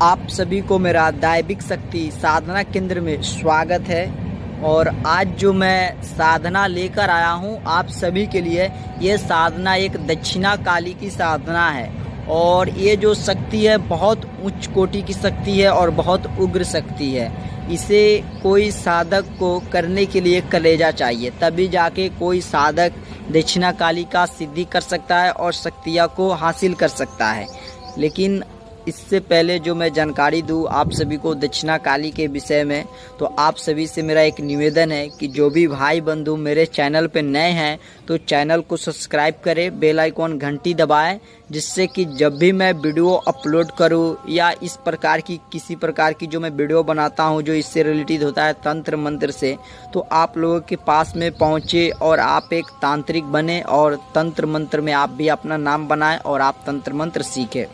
आप सभी को मेरा दैविक शक्ति साधना केंद्र में स्वागत है। और आज जो मैं साधना लेकर आया हूं आप सभी के लिए, ये साधना एक दक्षिणा काली की साधना है। और ये जो शक्ति है बहुत उच्च कोटि की शक्ति है और बहुत उग्र शक्ति है। इसे कोई साधक को करने के लिए कलेजा चाहिए, तभी जाके कोई साधक दक्षिणा काली का सिद्धि कर सकता है और शक्तियाँ को हासिल कर सकता है। लेकिन इससे पहले जो मैं जानकारी दूं आप सभी को दक्षिणा काली के विषय में, तो आप सभी से मेरा एक निवेदन है कि जो भी भाई बंधु मेरे चैनल पे नए हैं तो चैनल को सब्सक्राइब करें, बेल आइकॉन घंटी दबाएं, जिससे कि जब भी मैं वीडियो अपलोड करूं या इस प्रकार की किसी प्रकार की जो मैं वीडियो बनाता हूं जो इससे रिलेटेड होता है तंत्र मंत्र से, तो आप लोगों के पास में पहुंचे और आप एक तांत्रिक बने और तंत्र मंत्र में आप भी अपना नाम बनाएं और आप तंत्र मंत्र सीखें।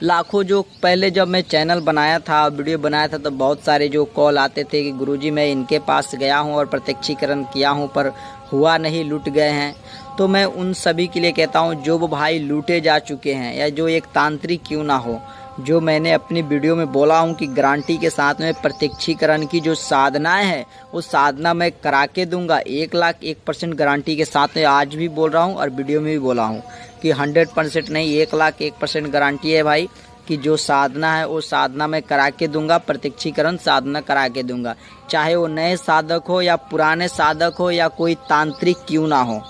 लाखों जो पहले जब मैं चैनल बनाया था, वीडियो बनाया था, तो बहुत सारे जो कॉल आते थे कि गुरुजी मैं इनके पास गया हूं और प्रत्यक्षीकरण किया हूं पर हुआ नहीं, लूट गए हैं। तो मैं उन सभी के लिए कहता हूं जो वो भाई लूटे जा चुके हैं या जो एक तांत्रिक क्यों ना हो, जो मैंने अपनी वीडियो में बोला हूं कि गारंटी के साथ में प्रत्यक्षीकरण की जो साधनाएं हैं वो साधना मैं करा के दूंगा 1,01% गारंटी के साथ में। आज भी बोल रहा हूं और वीडियो में भी बोला हूं कि 100% नहीं 1,01% गारंटी है भाई कि जो साधना है वो साधना मैं करा के दूंगा, प्रत्यक्षीकरण साधना करा के दूंगा। चाहे वो नए साधक हो या पुराने साधक हो या कोई तांत्रिक क्यों ना हो,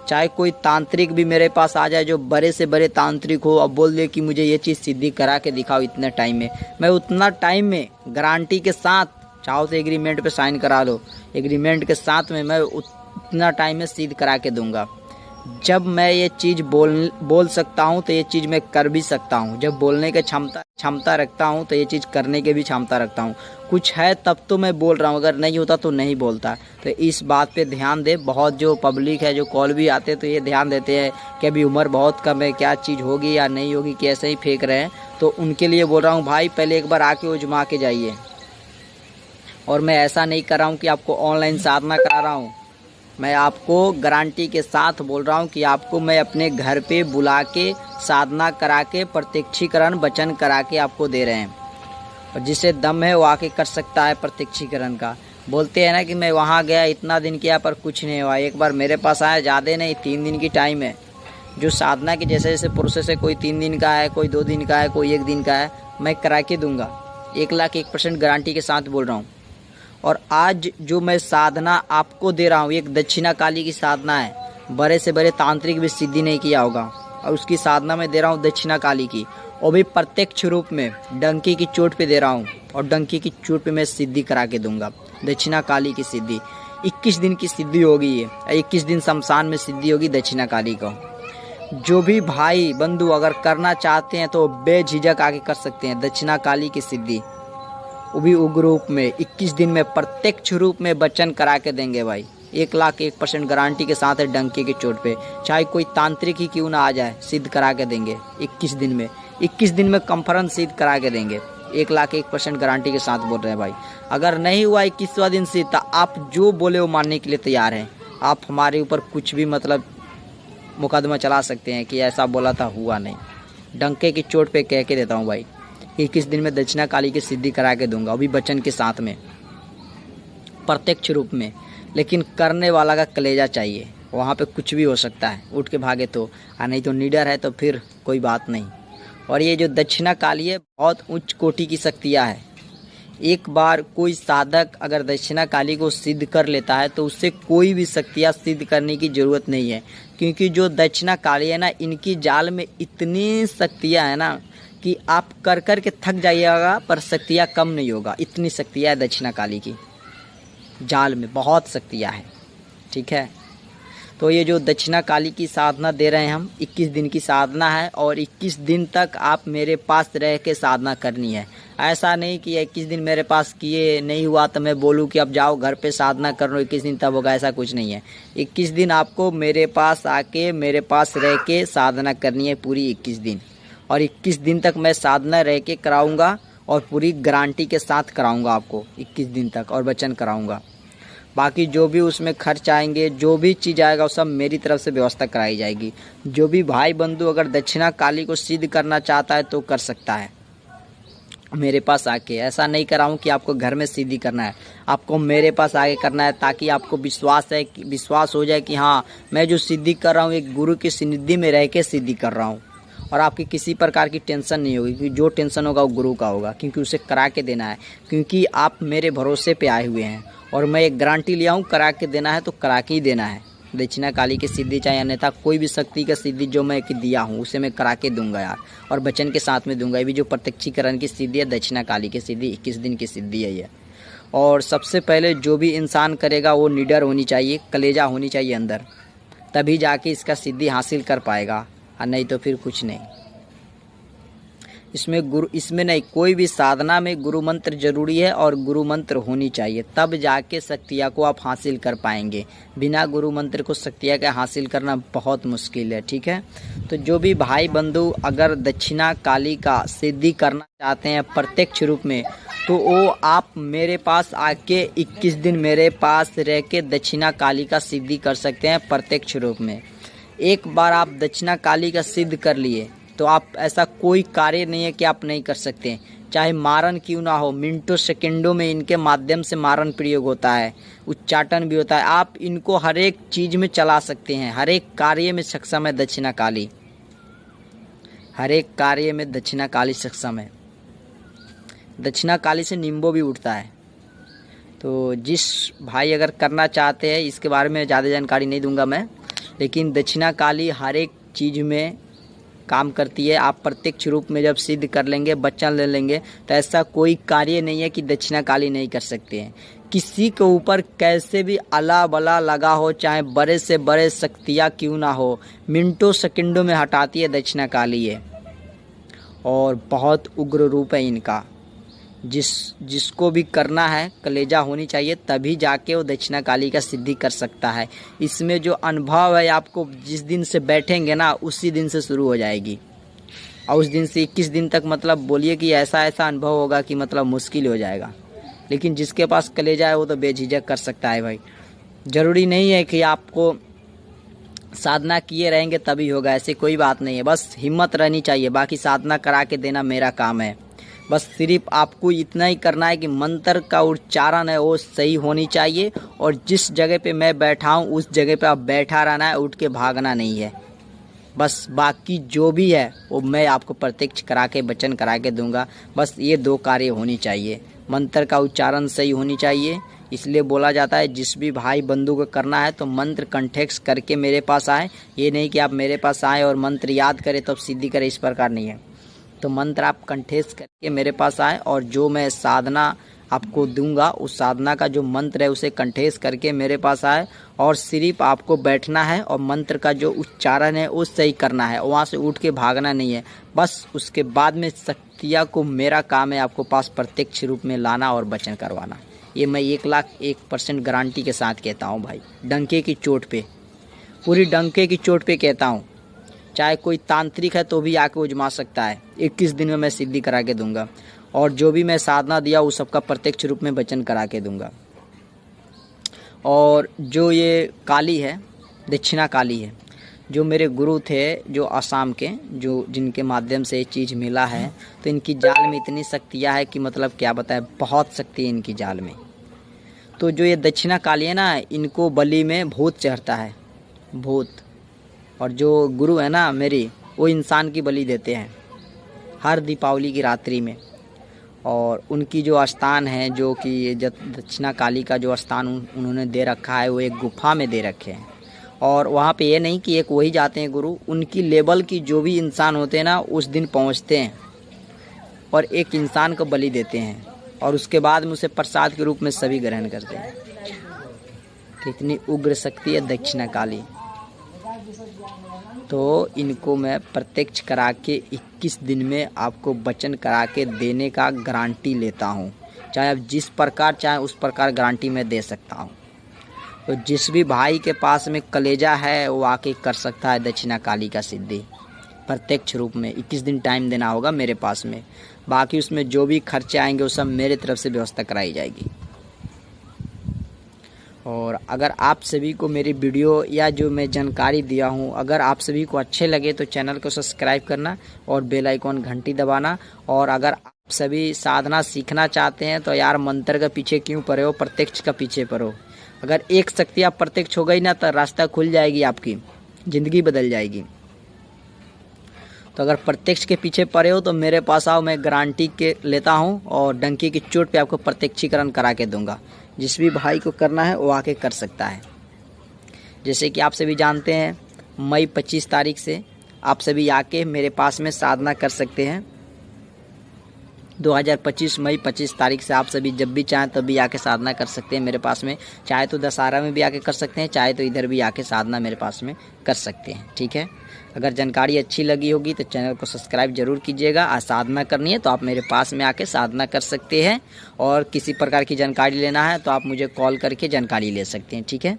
चाहे कोई तांत्रिक भी मेरे पास आ जाए जो बड़े से बड़े तांत्रिक हो, अब बोल दे कि मुझे ये चीज़ सिद्धि करा के दिखाओ इतने टाइम में, मैं उतना टाइम में गारंटी के साथ, चाहो तो एग्रीमेंट पे साइन करा लो, एग्रीमेंट के साथ में मैं उतना टाइम में सिद्ध करा के दूंगा। जब मैं ये चीज़ बोल सकता हूँ तो ये चीज़ मैं कर भी सकता हूँ। जब बोलने की क्षमता रखता हूँ तो ये चीज़ करने की भी क्षमता रखता हूँ। कुछ है तब तो मैं बोल रहा हूँ, अगर नहीं होता तो नहीं बोलता। तो इस बात पे ध्यान दे। बहुत जो पब्लिक है जो कॉल भी आते तो ये ध्यान देते हैं कि अभी उम्र बहुत कम है, क्या चीज़ होगी या नहीं होगी, कि ऐसे ही फेंक रहे हैं। तो उनके लिए बोल रहा हूँ भाई पहले एक बार आके उजमा के जाइए। और मैं ऐसा नहीं कर रहा हूँ कि आपको ऑनलाइन साधना करा रहा हूँ, मैं आपको गारंटी के साथ बोल रहा हूँ कि आपको मैं अपने घर पे बुला के साधना करा के प्रत्यक्षीकरण वचन करा के आपको दे रहे हैं। और जिसे दम है वो आके कर सकता है प्रत्यक्षीकरण का। बोलते हैं ना कि मैं वहाँ गया इतना दिन किया पर कुछ नहीं हुआ, एक बार मेरे पास आया, ज़्यादा नहीं 3 दिन की टाइम है। जो साधना की जैसे जैसे प्रोसेस है, कोई 3 दिन का है, कोई 2 दिन का है, कोई 1 दिन का है, मैं करा के दूंगा 1,01% गारंटी के साथ बोल रहा हूँ। और आज जो मैं साधना आपको दे रहा हूँ एक दक्षिणा काली की साधना है। बड़े से बड़े तांत्रिक भी सिद्धि नहीं किया होगा और उसकी साधना मैं दे रहा हूँ दक्षिणा काली की, और भी प्रत्यक्ष रूप में डंकी की चोट पे दे रहा हूँ। और डंकी की चोट पे मैं सिद्धि करा के दूंगा दक्षिणा काली की सिद्धि। 21 दिन की सिद्धि होगी ये, 21 दिन शमशान में सिद्धि होगी दक्षिणा काली को। जो भी भाई बंधु अगर करना चाहते हैं तो बेझिझक आके कर सकते हैं दक्षिणा काली की सिद्धि, वो भी उग्र रूप में 21 दिन में प्रत्यक्ष रूप में वचन करा के देंगे भाई। 1,01% गारंटी के साथ है डंके की चोट पे, चाहे कोई तांत्रिक ही क्यों ना आ जाए, सिद्ध करा के देंगे 21 दिन में। 21 दिन में कॉन्फ्रेंस सिद्ध करा के देंगे 1,01% गारंटी के साथ बोल रहे हैं भाई। अगर नहीं हुआ 21वां दिन सिद्ध तो आप जो बोले वो मानने के लिए तैयार हैं। आप हमारे ऊपर कुछ भी मतलब मुकदमा चला सकते हैं कि ऐसा बोला था, हुआ नहीं। डंके की चोट पे कह के देता हूँ भाई 21 दिन में दक्षिणा काली की सिद्धि करा के दूंगा, वो भी वचन के साथ में प्रत्यक्ष रूप में। लेकिन करने वाला का कलेजा चाहिए, वहाँ पे कुछ भी हो सकता है, उठ के भागे तो, और नहीं तो निडर है तो फिर कोई बात नहीं। और ये जो दक्षिणा काली है बहुत उच्च कोटि की शक्तियाँ है। एक बार कोई साधक अगर दक्षिणा काली को सिद्ध कर लेता है तो उससे कोई भी शक्तियाँ सिद्ध करने की ज़रूरत नहीं है, क्योंकि जो दक्षिणा काली है ना, इनकी जाल में इतनी शक्तियाँ हैं ना कि आप कर कर के थक जाइएगा पर शक्तियाँ कम नहीं होगा। इतनी शक्तियाँ है दक्षिणा काली की जाल में, बहुत शक्तियाँ है। ठीक है, तो ये जो दक्षिणा काली की साधना दे रहे हैं हम, 21 दिन की साधना है और 21 दिन तक आप मेरे पास रह के साधना करनी है। ऐसा नहीं कि 21 दिन मेरे पास किए नहीं हुआ तो मैं बोलूँ कि अब जाओ घर पे साधना कर लो 21 दिन तब होगा, ऐसा कुछ नहीं है। 21 दिन आपको मेरे पास आके मेरे पास रह के साधना करनी है पूरी 21 दिन। और 21 दिन तक मैं साधना रह के कराऊँगा और पूरी गारंटी के साथ कराऊँगा आपको 21 दिन तक, और वचन कराऊँगा। बाकी जो भी उसमें खर्च आएंगे, जो भी चीज़ आएगा वो सब मेरी तरफ से व्यवस्था कराई जाएगी। जो भी भाई बंधु अगर दक्षिणा काली को सिद्ध करना चाहता है तो कर सकता है। मेरे पास आके। ऐसा नहीं कराऊं कि आपको घर में सिद्धि करना है, आपको मेरे पास आके करना है, ताकि आपको विश्वास हो जाए कि हाँ मैं जो सिद्धि कर रहा हूँ एक गुरु की सानिध्य में रह के सिद्धि कर रहा हूँ। और आपकी किसी प्रकार की टेंशन नहीं होगी, क्योंकि जो टेंशन होगा वो गुरु का होगा, क्योंकि उसे करा के देना है। क्योंकि आप मेरे भरोसे पे आए हुए हैं और मैं एक गारंटी लिया हूँ, करा के देना है तो करा के ही देना है। दक्षिणा काली की सिद्धि चाहे अन्यथा कोई भी शक्ति का सिद्धि जो मैं दिया हूँ उसे मैं करा के दूंगा यार, और वचन के साथ में दूंगा। ये भी जो प्रत्यक्षीकरण की सिद्धि है, दक्षिणा काली की सिद्धि 21 दिन की सिद्धि है ये। और सबसे पहले जो भी इंसान करेगा वो निडर होनी चाहिए, कलेजा होनी चाहिए अंदर, तभी जाके इसका सिद्धि हासिल कर पाएगा, और नहीं तो फिर कुछ नहीं। इसमें नहीं, कोई भी साधना में गुरु मंत्र जरूरी है और गुरु मंत्र होनी चाहिए, तब जाके शक्तियाँ को आप हासिल कर पाएंगे। बिना गुरु मंत्र को शक्तियाँ का हासिल करना बहुत मुश्किल है, ठीक है। तो जो भी भाई बंधु अगर दक्षिणा काली का सिद्धि करना चाहते हैं प्रत्यक्ष रूप में, तो वो आप मेरे पास आके 21 दिन मेरे पास रह के दक्षिणा काली का सिद्धि कर सकते हैं प्रत्यक्ष रूप में। एक बार आप दक्षिणा काली का सिद्ध कर लिए तो आप ऐसा कोई कार्य नहीं है कि आप नहीं कर सकते, चाहे मारन क्यों ना हो। मिनटों सेकंडों में इनके माध्यम से मारन प्रयोग होता है, उच्चाटन भी होता है। आप इनको हर एक चीज़ में चला सकते हैं, हर एक कार्य में सक्षम है दक्षिणा काली, हर एक कार्य में दक्षिणा काली सक्षम है। दक्षिणा काली से निम्बो भी उठता है। तो जिस भाई अगर करना चाहते हैं, इसके बारे में ज़्यादा जानकारी नहीं दूंगा मैं, लेकिन दक्षिणा काली हर एक चीज़ में काम करती है। आप प्रत्यक्ष रूप में जब सिद्ध कर लेंगे, वचन ले लेंगे, तो ऐसा कोई कार्य नहीं है कि दक्षिणा काली नहीं कर सकते हैं। किसी के ऊपर कैसे भी अला बला लगा हो, चाहे बड़े से बड़े शक्तियाँ क्यों ना हो, मिनटों सेकंडों में हटाती है दक्षिणा काली है। और बहुत उग्र रूप है इनका। जिसको भी करना है कलेजा होनी चाहिए, तभी जाके वो दक्षिणा काली का सिद्धि कर सकता है। इसमें जो अनुभव है आपको जिस दिन से बैठेंगे ना, उसी दिन से शुरू हो जाएगी, और उस दिन से 21 दिन तक मतलब बोलिए कि ऐसा अनुभव होगा कि मतलब मुश्किल हो जाएगा। लेकिन जिसके पास कलेजा है वो तो बेझिझक कर सकता है भाई। ज़रूरी नहीं है कि आपको साधना किए रहेंगे तभी होगा, ऐसी कोई बात नहीं है। बस हिम्मत रहनी चाहिए, बाकी साधना करा के देना मेरा काम है। बस सिर्फ आपको इतना ही करना है कि मंत्र का उच्चारण है वो सही होनी चाहिए, और जिस जगह पे मैं बैठा हूँ उस जगह पे आप बैठा रहना है, उठ के भागना नहीं है। बस बाकी जो भी है वो मैं आपको प्रत्यक्ष करा के वचन करा के दूंगा। बस ये 2 कार्य होनी चाहिए, मंत्र का उच्चारण सही होनी चाहिए। इसलिए बोला जाता है जिस भी भाई बंधु को करना है तो मंत्र कंठस्थ करके मेरे पास आए। ये नहीं कि आप मेरे पास आए और मंत्र याद करें तब सिद्धि करें, इस प्रकार नहीं है। तो मंत्र आप कंठस्थ करके मेरे पास आए, और जो मैं साधना आपको दूंगा उस साधना का जो मंत्र है उसे कंठस्थ करके मेरे पास आए, और सिर्फ आपको बैठना है और मंत्र का जो उच्चारण है वो सही करना है, वहाँ से उठ के भागना नहीं है। बस उसके बाद में शक्तियाँ को मेरा काम है आपको पास प्रत्यक्ष रूप में लाना और वचन करवाना। ये मैं 1,01% गारंटी के साथ कहता हूँ भाई, डंके की चोट पे, पूरी डंके की चोट पे कहता हूँ। चाहे कोई तांत्रिक है तो भी आके उजमा सकता है, 21 दिन में मैं सिद्धि करा के दूंगा, और जो भी मैं साधना दिया उस सबका प्रत्यक्ष रूप में वचन करा के दूंगा। और जो ये काली है, दक्षिणा काली है, जो मेरे गुरु थे जो आसाम के, जो जिनके माध्यम से ये चीज़ मिला है, तो इनकी जाल में इतनी शक्तियाँ है कि मतलब क्या बताएं, बहुत शक्ति है इनकी जाल में। तो जो ये दक्षिणा काली है ना, इनको बलि में भूत चढ़ता है, भूत। और जो गुरु है ना मेरी, वो इंसान की बलि देते हैं हर दीपावली की रात्रि में। और उनकी जो स्थान है, जो कि दक्षिणा काली का जो स्थान उन्होंने दे रखा है, वो एक गुफा में दे रखे हैं। और वहाँ पे ये नहीं कि एक वही जाते हैं गुरु, उनकी लेवल की जो भी इंसान होते हैं ना उस दिन पहुँचते हैं और एक इंसान को बलि देते हैं, और उसके बाद में उसे प्रसाद के रूप में सभी ग्रहण करते हैं। कितनी उग्र शक्ति है दक्षिणा काली। तो इनको मैं प्रत्यक्ष करा के 21 दिन में आपको वचन करा के देने का गारंटी लेता हूँ। चाहे आप जिस प्रकार चाहे उस प्रकार गारंटी मैं दे सकता हूँ। तो जिस भी भाई के पास में कलेजा है वो आके कर सकता है दक्षिणा काली का सिद्धि प्रत्यक्ष रूप में। 21 दिन टाइम देना होगा मेरे पास में, बाकी उसमें जो भी खर्चे आएंगे वो सब मेरे तरफ से व्यवस्था कराई जाएगी। और अगर आप सभी को मेरी वीडियो या जो मैं जानकारी दिया हूँ अगर आप सभी को अच्छे लगे तो चैनल को सब्सक्राइब करना और बेल आइकॉन घंटी दबाना। और अगर आप सभी साधना सीखना चाहते हैं तो यार मंत्र के पीछे क्यों पड़े हो, प्रत्यक्ष का पीछे पड़ो। अगर एक शक्ति आप प्रत्यक्ष हो गई ना तो रास्ता खुल जाएगी, आपकी ज़िंदगी बदल जाएगी। तो अगर प्रत्यक्ष के पीछे पड़े हो तो मेरे पास आओ, मैं गारंटी के लेता हूँ और डंकी की चोट पे आपको प्रत्यक्षीकरण करा के दूंगा। जिस भी भाई को करना है वो आके कर सकता है। जैसे कि आप सभी जानते हैं मई 25 तारीख से आप सभी आके मेरे पास में साधना कर सकते हैं। 2025 मई 25 तारीख से आप सभी जब भी चाहें तब भी आके साधना कर सकते हैं मेरे पास में। चाहे तो दशहरा में भी आके कर सकते हैं, चाहे तो इधर भी आके साधना मेरे पास में कर सकते हैं। ठीक है, अगर जानकारी अच्छी लगी होगी तो चैनल को सब्सक्राइब जरूर कीजिएगा। आज साधना करनी है तो आप मेरे पास में आके साधना कर सकते हैं, और किसी प्रकार की जानकारी लेना है तो आप मुझे कॉल करके जानकारी ले सकते हैं। ठीक है।